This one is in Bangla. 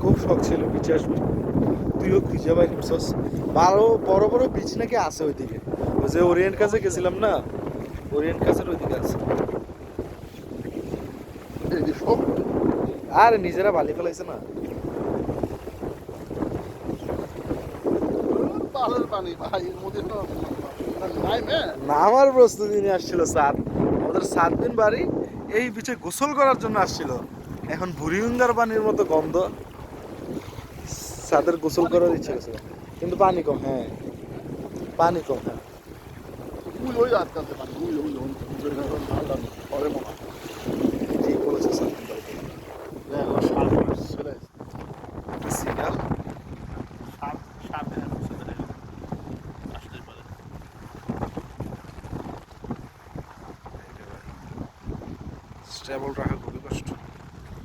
খুব শখ ছিল বিচে আসবো, তুইও খুঁজে পাই করছস। ভালো বড় বড় বিচ নাকি আছে ওইদিকে, ওই যে ওরিয়েন্ট কাছে গেছিলাম না, ওরিয়েন্ট কাছের ওইদিকে আছে। আর নিজেরা বালি ফেলাইছে না। নামার প্রস্তুতি নিয়ে আসছিল স্যার, আমাদের 7 দিন বাড়ি এই বিচে গোসল করার জন্য আসছিল। এখন বুড়িগঙ্গার পানির মতো গন্ধ, সাদের গোসল করার ইচ্ছে গেছিল, কিন্তু পানি কম। হ্যাঁ পানি কম, হ্যাঁ ঠিক বলেছে স্যার।